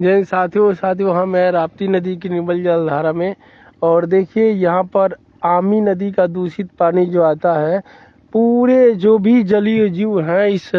जय साथियों हम हैं राप्ती नदी की निर्मल जलधारा में। और देखिए यहाँ पर आमी नदी का दूषित पानी जो आता है, पूरे जो भी जलीय जीव हैं इस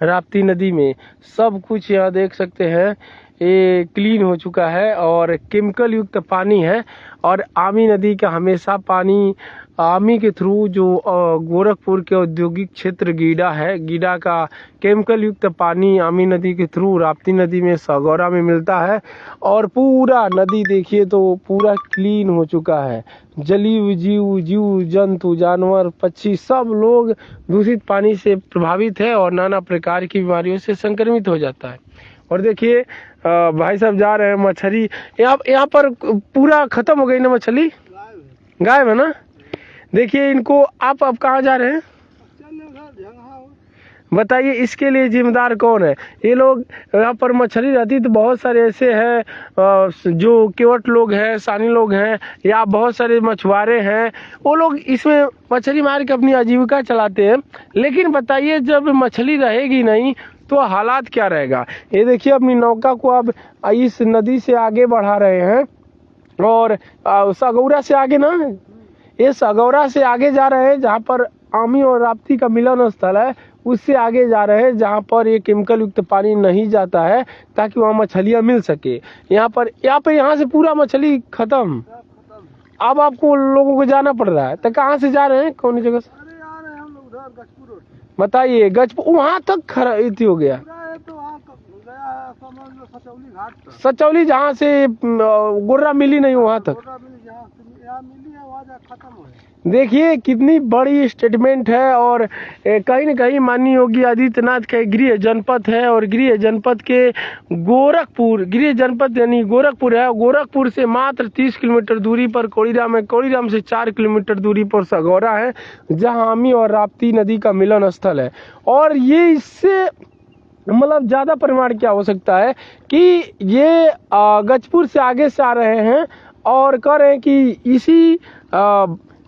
राप्ती नदी में, सब कुछ यहाँ देख सकते हैं ये क्लीन हो चुका है और केमिकल युक्त पानी है। और आमी नदी का हमेशा पानी आमी के थ्रू जो गोरखपुर के औद्योगिक क्षेत्र गीडा है, गीडा का केमिकल युक्त पानी आमी नदी के थ्रू राप्ती नदी में सगौरा में मिलता है। और पूरा नदी देखिए तो पूरा क्लीन हो चुका है। जलीय जीव जंतु जानवर पक्षी सब लोग दूषित पानी से प्रभावित है और नाना प्रकार की बीमारियों से संक्रमित हो जाता है। और देखिए भाई साहब जा रहे हैं, मछली यहाँ पर पूरा खत्म हो गई ना, मछली गायब है ना। देखिए इनको आप कहाँ जा रहे हैं बताइए, इसके लिए जिम्मेदार कौन है? ये लोग यहाँ पर मछली रहती तो बहुत सारे ऐसे हैं जो केवट लोग हैं, सानी लोग हैं, या बहुत सारे मछुआरे हैं, वो लोग इसमें मछली मार के अपनी आजीविका चलाते हैं। लेकिन बताइए जब मछली रहेगी नहीं तो हालात क्या रहेगा। ये देखिए अपनी नौका को अब इस नदी से आगे बढ़ा रहे हैं और सगौरा से आगे ना, ये सगौरा से आगे जा रहे हैं जहाँ पर आमी और राप्ती का मिलन स्थल है, उससे आगे जा रहे हैं जहाँ पर ये केमिकल युक्त पानी नहीं जाता है ताकि वहाँ मछलियाँ मिल सके। यहाँ से पूरा मछली खत्म। अब आपको लोगों को जाना पड़ रहा है, तो कहाँ से जा रहे हैं, कौन जगह से बताइए? गजपुर वहाँ तक खराब हो गया, सचौली जहाँ से गोर्रा मिली नहीं वहाँ तक। देखिए कितनी बड़ी स्टेटमेंट है। और कहीं न कहीं माननीय योगी आदित्यनाथ का गृह जनपद है और गृह जनपद के गृह जनपद यानी गोरखपुर है। गोरखपुर से मात्र 30 किलोमीटर दूरी पर कोड़ीराम है, कोड़ीराम से 4 किलोमीटर दूरी पर सगौरा है जहां आमी और राप्ती नदी का मिलन स्थल है। और ये इससे मतलब ज़्यादा परिमाण क्या हो सकता है कि ये गजपुर से आगे से आ रहे हैं और कह रहे हैं कि इसी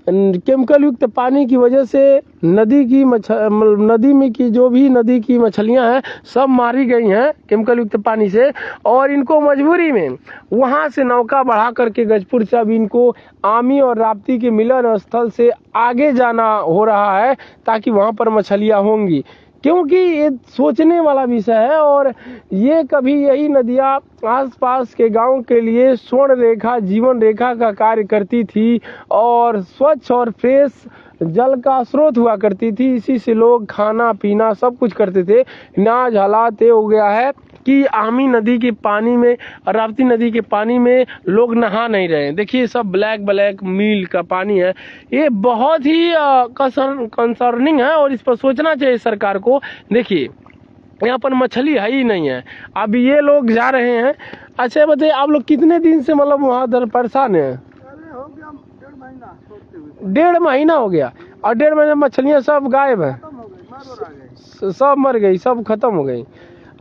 केमिकल युक्त पानी की वजह से नदी में की जो भी नदी की मछलियां हैं सब मारी गई हैं केमिकल युक्त पानी से। और इनको मजबूरी में वहां से नौका बढ़ा करके गजपुर से अब इनको आमी और राप्ती के मिलन स्थल से आगे जाना हो रहा है ताकि वहां पर मछलियां होंगी। क्योंकि ये सोचने वाला विषय है और ये कभी यही नदियाँ आसपास के गांव के लिए स्वर्ण रेखा जीवन रेखा का कार्य करती थी और स्वच्छ और फ्रेश जल का स्रोत हुआ करती थी। इसी से लोग खाना पीना सब कुछ करते थे। आज हालात ये हो गया है कि आमी नदी के पानी में और राप्ती नदी के पानी में लोग नहा नहीं रहे हैं। देखिए सब ब्लैक मील का पानी है। ये बहुत ही कंसर्निंग है और इस पर सोचना चाहिए सरकार को। देखिए यहाँ पर मछली है ही नहीं है। अब ये लोग जा रहे हैं। अच्छा बताइए आप लोग कितने दिन से मतलब वहाँ दर परेशान है? 1.5 महीना हो गया और 1.5 महीने मछलियाँ सब गायब है, सब मर गई, सब खत्म हो गई।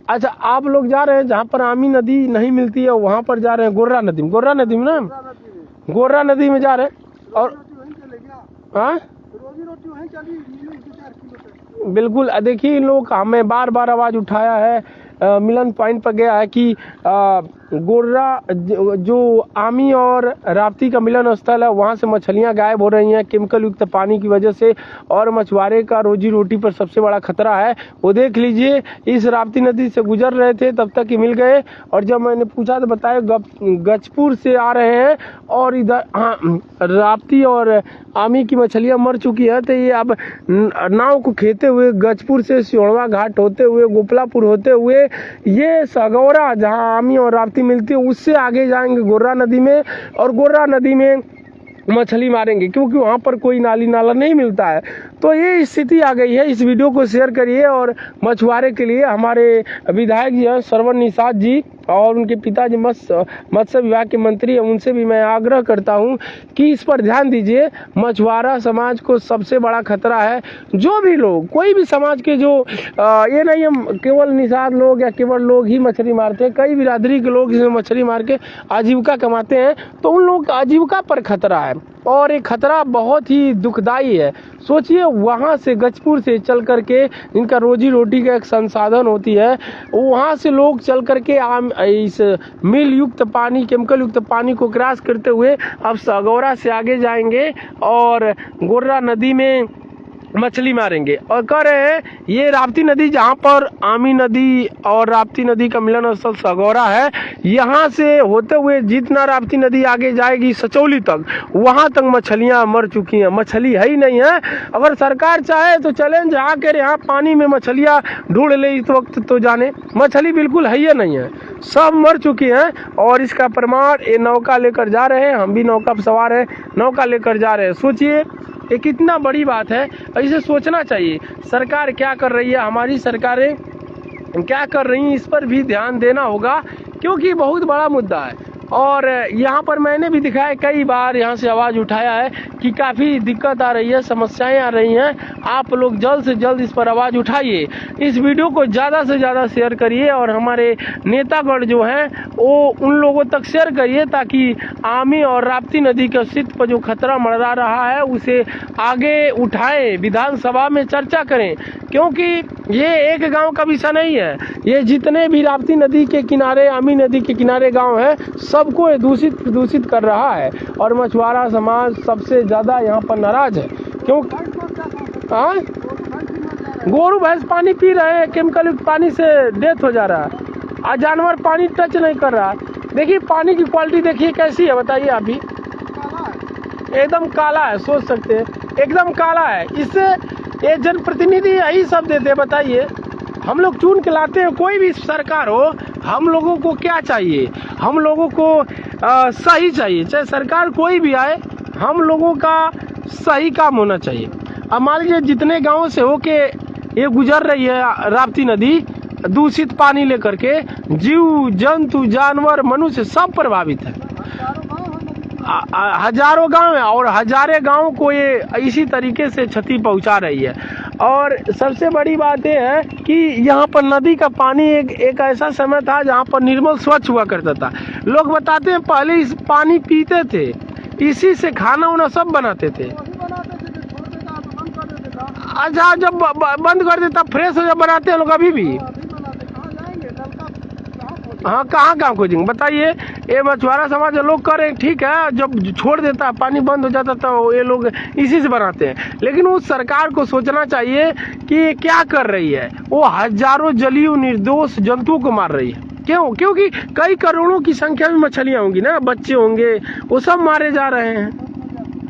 अच्छा आप लोग जा रहे हैं जहाँ पर आमी नदी नहीं मिलती है वहाँ पर जा रहे हैं गोर्रा नदी में ना, गोर्रा नदी में जा रहे हैं। और हाँ बिल्कुल देखिए इन लोगों का हमें बार आवाज़ उठाया है, मिलन पॉइंट पर गया है कि गोर्रा जो आमी और राप्ती का मिलन स्थल है वहाँ से मछलियाँ गायब हो रही हैं केमिकल युक्त पानी की वजह से और मछुआरे का रोजी रोटी पर सबसे बड़ा खतरा है। वो देख लीजिए इस राप्ती नदी से गुजर रहे थे तब तक ही मिल गए और जब मैंने पूछा तो बताया गजपुर से आ रहे हैं और इधर राप्ती और आमी की मछलियाँ मर चुकी है। तो ये अब नाव को खेते हुए गजपुर से सियोड़वा घाट होते हुए गोपलापुर होते हुए ये सगौरा जहाँ आमी और राप्ती मिलती है उससे आगे जाएंगे गोर्रा नदी में और गोर्रा नदी में मछली मारेंगे क्योंकि वहाँ पर कोई नाली नाला नहीं मिलता है। तो ये स्थिति आ गई है। इस वीडियो को शेयर करिए और मछुआरे के लिए हमारे विधायक जी हैं श्रवण निषाद जी और उनके पिताजी मत्स्य विभाग के मंत्री हैं, उनसे भी मैं आग्रह करता हूं कि इस पर ध्यान दीजिए। मछुआरा समाज को सबसे बड़ा खतरा है। जो भी लोग कोई भी समाज के जो ये नहीं हम केवल निषाद लोग या केवल लोग ही मछली मारते हैं, कई बिरादरी के लोग इसमें मछली मार के आजीविका कमाते हैं तो उन लोगों का आजीविका पर खतरा है और ये खतरा बहुत ही दुखदाई है। सोचिए वहाँ से गजपुर से चल करके इनका रोजी रोटी का एक संसाधन होती है, वहाँ से लोग चल करके इस मिल युक्त पानी, केमिकल युक्त पानी को क्रॉस करते हुए अब सगौरा से आगे जाएंगे और गोर्रा नदी में मछली मारेंगे। और कह रहे हैं ये राप्ती नदी, जहाँ पर आमी नदी और राप्ती नदी का मिलन स्थल सगौरा है, यहाँ से होते हुए जितना राप्ती नदी आगे जाएगी सचौली तक, वहाँ तक मछलियाँ मर चुकी हैं, मछली है ही नहीं है। अगर सरकार चाहे तो चैलेंज आकर यहाँ पानी में मछलियाँ ढूंढ ले इस वक्त तो जाने, मछली बिल्कुल है ही नहीं है, सब मर चुकी हैं। और इसका प्रमाण ये नौका लेकर जा रहे हैं, हम भी नौका पर सवार हैं, नौका लेकर जा रहे हैं। सोचिए ये कितना बड़ी बात है, इसे सोचना चाहिए। सरकार क्या कर रही है, हमारी सरकारें क्या कर रही हैं, इस पर भी ध्यान देना होगा, क्योंकि बहुत बड़ा मुद्दा है। और यहाँ पर मैंने भी दिखाया, कई बार यहाँ से आवाज़ उठाया है कि काफ़ी दिक्कत आ रही है, समस्याएं आ रही हैं। आप लोग जल्द से जल्द इस पर आवाज़ उठाइए, इस वीडियो को ज़्यादा से ज़्यादा शेयर करिए और हमारे नेतागण जो हैं वो उन लोगों तक शेयर करिए, ताकि आमी और राप्ती नदी के अस्तित्व पर जो खतरा मंडरा रहा है उसे आगे उठाएं, विधानसभा में चर्चा करें। क्योंकि ये एक गांव का विषय नहीं है, ये जितने भी राप्ती नदी के किनारे, आमी नदी के किनारे गांव हैं, सबको प्रदूषित कर रहा है। और मछुआरा समाज सबसे ज़्यादा यहाँ पर नाराज है। क्यों? गोरू भैंस पानी पी रहे हैं, केमिकल पानी से डेथ हो जा रहा है, और जानवर पानी टच नहीं कर रहा। देखिए पानी की क्वालिटी देखिए कैसी है, बताइए आप भी, एकदम काला है, सोच सकते हैं एकदम काला है। इससे ये जनप्रतिनिधि यही सब देते हैं। बताइए, हम लोग चुन के लाते हैं, कोई भी सरकार हो, हम लोगों को क्या चाहिए, हम लोगों को सही चाहिए, चाहे सरकार कोई भी आए, हम लोगों का सही काम होना चाहिए। अब मान लीजिए जितने गाँव से होके ये गुजर रही है राप्ती नदी, दूषित पानी लेकर के, जीव जंतु जानवर मनुष्य सब प्रभावित है। हजारों गांव है और हजारे गांव को ये इसी तरीके से क्षति पहुंचा रही है। और सबसे बड़ी बात यह है कि यहाँ पर नदी का पानी एक ऐसा समय था जहाँ पर निर्मल स्वच्छ हुआ करता था। लोग बताते हैं पहले इस पानी पीते थे, इसी से खाना वाना सब बनाते थे। अच्छा, जब बंद कर देता फ्रेश हो जब बनाते हैं लोग अभी भी। हाँ, कहाँ कहाँ खोजेंगे बताइए। ये मछुआरा समाज लोग करें, ठीक है, जब छोड़ देता पानी बंद हो जाता तो ये लोग इसी से बनाते हैं। लेकिन उस सरकार को सोचना चाहिए कि ये क्या कर रही है, वो हजारों जलीय निर्दोष जंतुओं को मार रही है। क्यों? क्योंकि कई करोड़ों की संख्या में मछलियाँ होंगी ना, बच्चे होंगे, वो सब मारे जा रहे हैं।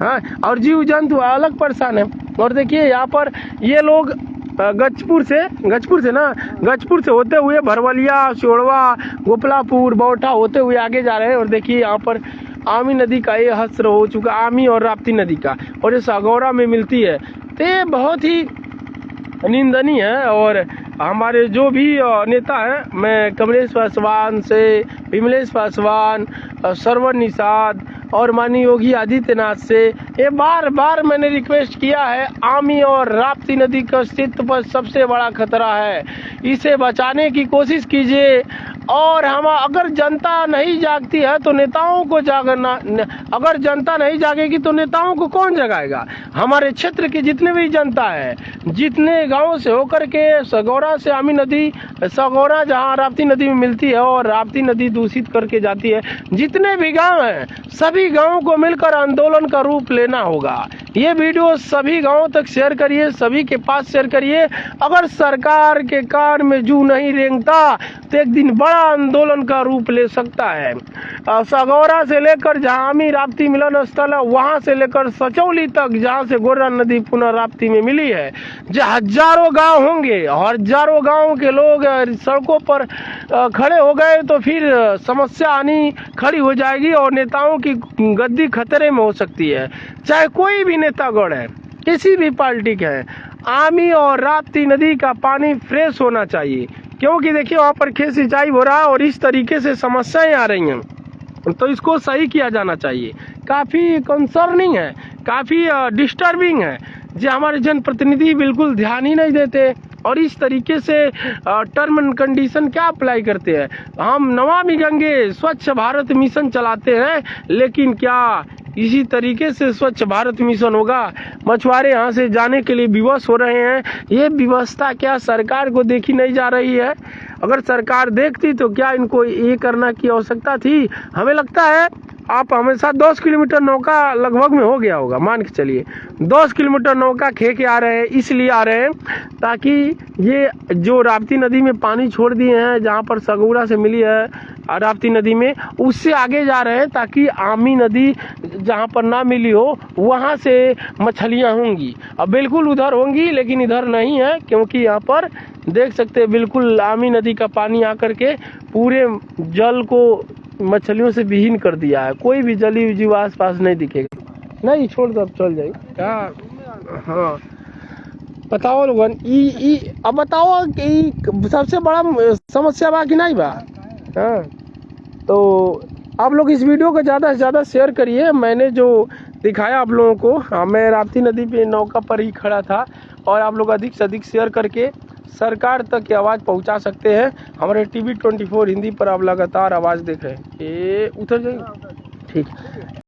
हाँ, और जीव जंतु अलग परेशान है। और देखिए यहाँ पर ये लोग गजपुर से होते हुए भरवलिया, सोड़वा, गोपलापुर, बौठा होते हुए आगे जा रहे हैं। और देखिए यहाँ पर आमी नदी का ये हस्र हो चुका, आमी और राप्ती नदी का, और ये सगौरा में मिलती है। तो ये बहुत ही निंदनीय है। और हमारे जो भी नेता हैं, मैं कमलेश पासवान से, विमलेश पासवान, सरवन निषाद और माननीय योगी आदित्यनाथ से ये बार बार मैंने रिक्वेस्ट किया है, आमी और राप्ती नदी के अस्तित्व पर सबसे बड़ा खतरा है, इसे बचाने की कोशिश कीजिए। और हम अगर जनता नहीं जागती है तो नेताओं को जागना, अगर जनता नहीं जागेगी तो नेताओं को कौन जगाएगा। हमारे क्षेत्र की जितने भी जनता है, जितने गांव से होकर के सगौरा से आमी नदी, सगौरा जहां राप्ती नदी में मिलती है और राप्ती नदी दूषित करके जाती है, जितने भी गांव हैं सभी गांवों को मिलकर आंदोलन का रूप लेना होगा। ये वीडियो सभी गांवों तक शेयर करिए, सभी के पास शेयर करिए। अगर सरकार के कान में जू नहीं रेंगता तो एक दिन बड़ा आंदोलन का रूप ले सकता है। सगौरा से लेकर जहाँ आमी राप्ती मिलन स्थल है, वहाँ से लेकर सचौली तक जहाँ से गोर्रा नदी पुनः राप्ती में मिली है, जो हजारों गांव होंगे, हजारों गांव के लोग सड़कों पर खड़े हो गए तो फिर समस्या आनी खड़ी हो जाएगी और नेताओं की गद्दी खतरे में हो सकती है। चाहे कोई भी नेतागण है, किसी भी पार्टी के हैं, आमी और राप्ती नदी का पानी फ्रेश होना चाहिए। क्योंकि देखिए वहाँ पर खेत सिंचाई हो रहा है और इस तरीके से समस्याएं आ रही हैं, तो इसको सही किया जाना चाहिए। काफ़ी कंसर्निंग है, काफ़ी डिस्टर्बिंग है, जो हमारे जनप्रतिनिधि बिल्कुल ध्यान ही नहीं देते और इस तरीके से टर्म एंड कंडीशन क्या अप्लाई करते हैं। हम नमामि गंगे स्वच्छ भारत मिशन चलाते हैं, लेकिन क्या इसी तरीके से स्वच्छ भारत मिशन होगा। मछुआरे यहाँ से जाने के लिए विवश हो रहे हैं। ये व्यवस्था क्या सरकार को देखी नहीं जा रही है? अगर सरकार देखती तो क्या इनको ये करना की आवश्यकता थी? हमें लगता है आप हमेशा 10 किलोमीटर नौका लगभग में हो गया होगा, मान के चलिए 10 किलोमीटर नौका खे के आ रहे हैं, इसलिए आ रहे हैं ताकि ये जो राप्ती नदी में पानी छोड़ दिए हैं, जहाँ पर सगौड़ा से मिली है राप्ती नदी में, उससे आगे जा रहे हैं ताकि आमी नदी जहाँ पर ना मिली हो वहाँ से मछलियाँ होंगी। अब बिल्कुल उधर होंगी लेकिन इधर नहीं है, क्योंकि यहाँ पर देख सकते हैं बिल्कुल आमी नदी का पानी आकर के पूरे जल को मछलियों से विहीन कर दिया है। कोई भी जलीय जीव आस पास नहीं दिखेगा। नहीं छोड़ दो, अब चल जाएगी क्या? हाँ बताओ लोगन, अब बताओ कि सबसे बड़ा समस्या बा कि नहीं बा? हाँ तो आप लोग इस वीडियो को ज़्यादा से ज़्यादा शेयर करिए। मैंने जो दिखाया आप लोगों को, हाँ मैं राप्ती नदी पे नौका पर ही खड़ा था, और आप लोग अधिक से अधिक शेयर करके सरकार तक की आवाज़ पहुंचा सकते हैं। हमारे TV 24 हिंदी पर आप लगातार आवाज़ देख रहे हैं। ये उतर जाइए, ठीक है।